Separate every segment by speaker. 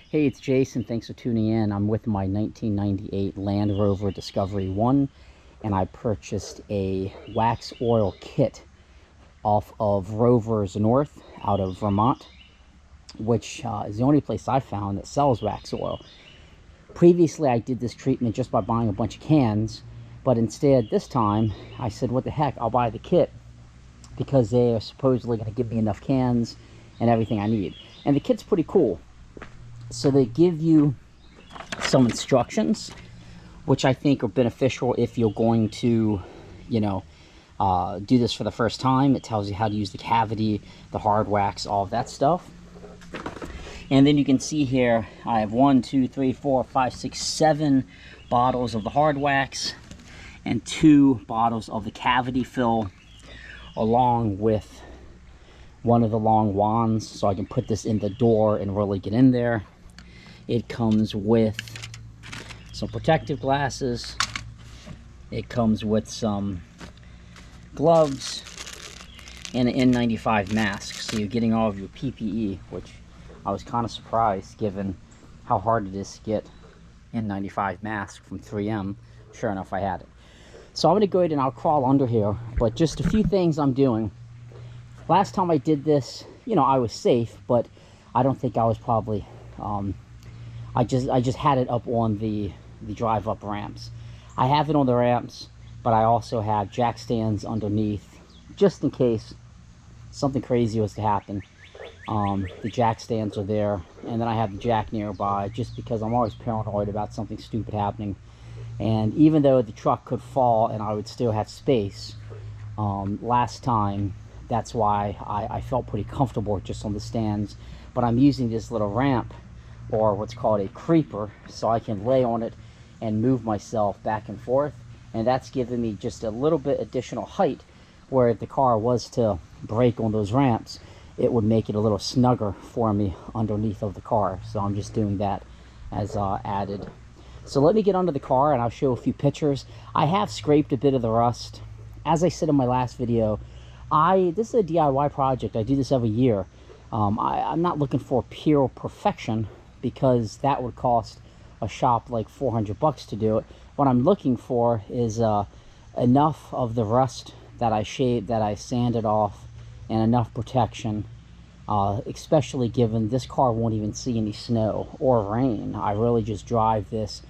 Speaker 1: Hey, it's Jason. Thanks for tuning in. I'm with my 1998 Land Rover Discovery 1, and I purchased a Waxoyl kit off of Rover's North out of Vermont, which is the only place I found that sells Waxoyl. Previously, I did this treatment just by buying a bunch of cans, but instead this time I said, what the heck, I'll buy the kit because they are supposedly going to give me enough cans and everything I need. And the kit's pretty cool. So they give you some instructions, which I think are beneficial if you're going to, do this for the first time. It tells you how to use the cavity, the hard wax, all of that stuff. And then you can see here, I have 1, 2, 3, 4, 5, 6, 7 bottles of the hard wax and 2 bottles of the cavity fill, along with one of the long wands, so I can put this in the door and really get in there. It comes with some protective glasses. It comes with some gloves and an N95 mask. So you're getting all of your PPE, which I was kind of surprised given how hard it is to get N95 mask from 3M. Sure enough, I had it. So I'm going to go ahead and I'll crawl under here, but just a few things I'm doing. Last time I did this, I was safe, but I don't think I was probably... I just had it up on the drive-up ramps. I have it on the ramps, but I also have jack stands underneath, just in case something crazy was to happen. The jack stands are there, and then I have the jack nearby, just because I'm always paranoid about something stupid happening. And even though the truck could fall and I would still have space, last time, that's why I felt pretty comfortable just on the stands. But I'm using this little ramp, or what's called a creeper, so I can lay on it and move myself back and forth, and that's giving me just a little bit additional height, where if the car was to brake on those ramps, it would make it a little snugger for me underneath of the car. So I'm just doing that as added. So let me get under the car and I'll show a few pictures. I have scraped a bit of the rust. As I said in my last video, this is a DIY project. I do this every year. I'm not looking for pure perfection, because that would cost a shop like $400 to do it. What I'm looking for is enough of the rust that I sanded off, and enough protection, especially given this car won't even see any snow or rain. I really just drive this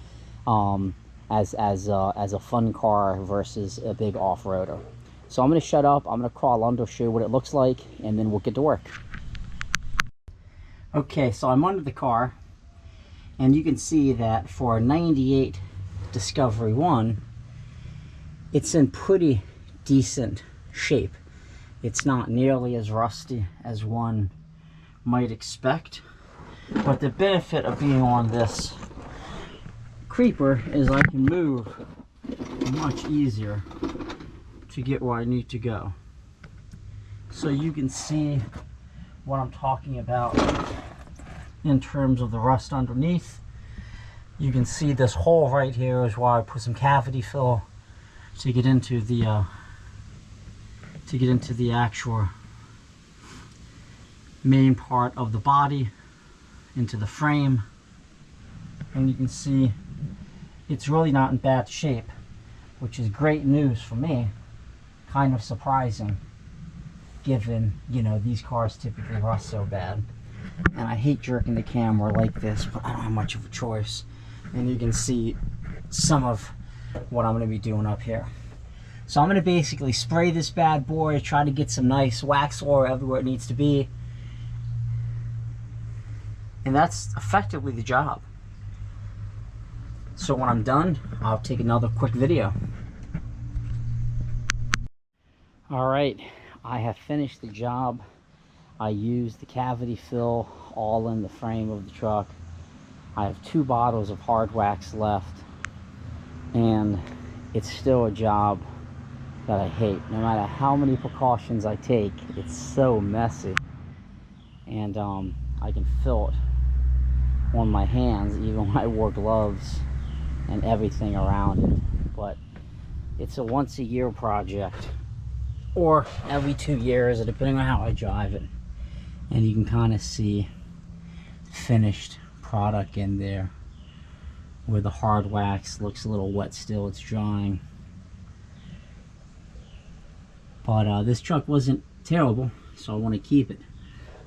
Speaker 1: as a fun car versus a big off-roader. So I'm going to shut up, I'm going to crawl under, show you what it looks like, and then we'll get to work. Okay, so I'm under the car, and you can see that for a 98 Discovery 1, it's in pretty decent shape. It's not nearly as rusty as one might expect, but the benefit of being on this creeper is I can move much easier to get where I need to go. So you can see what I'm talking about in terms of the rust underneath. You can see this hole right here is why I put some cavity fill to get into the actual main part of the body, into the frame. And you can see it's really not in bad shape, which is great news for me. Kind of surprising, given these cars typically rust so bad. And I hate jerking the camera like this, but I don't have much of a choice. And you can see some of what I'm going to be doing up here. So I'm going to basically spray this bad boy, try to get some nice Waxoyl everywhere it needs to be. And that's effectively the job. So when I'm done, I'll take another quick video. Alright, I have finished the job. I used the cavity fill all in the frame of the truck. I have 2 bottles of hard wax left, and it's still a job that I hate. No matter how many precautions I take, it's so messy, and I can feel it on my hands even when I wore gloves and everything around it. But it's a once-a-year project, or every 2 years, depending on how I drive it. And you can kind of see the finished product in there where the hard wax looks a little wet still. It's drying. But this truck wasn't terrible, so I want to keep it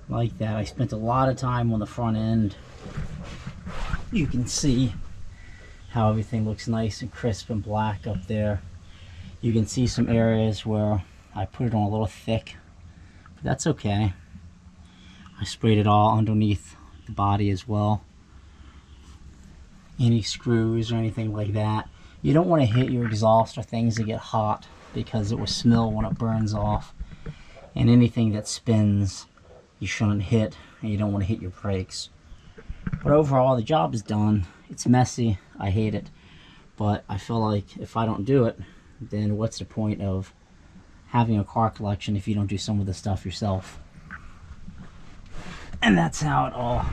Speaker 1: like that. I spent a lot of time on the front end. You can see how everything looks nice and crisp and black up there. You can see some areas where I put it on a little thick, but that's okay. I sprayed it all underneath the body as well. Any screws or anything like that, you don't want to hit your exhaust or things that get hot, because it will smell when it burns off. And anything that spins you shouldn't hit, and you don't want to hit your brakes. But overall, the job is done. It's messy, I hate it, but I feel like if I don't do it, then what's the point of having a car collection if you don't do some of the stuff yourself? And that's how it all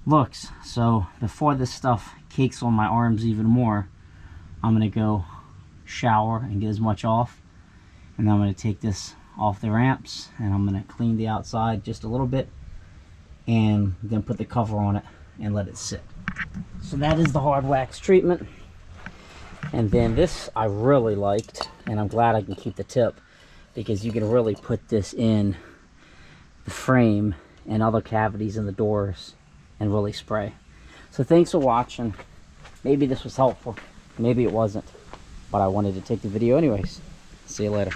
Speaker 1: looks. So before this stuff cakes on my arms even more, I'm gonna go shower and get as much off, and then I'm going to take this off the ramps and I'm going to clean the outside just a little bit and then put the cover on it and let it sit. So that is the hard wax treatment. And then this I really liked, and I'm glad I can keep the tip, because you can really put this in the frame and other cavities in the doors and really spray. So thanks for watching. Maybe this was helpful, maybe it wasn't, but I wanted to take the video anyways. See you later.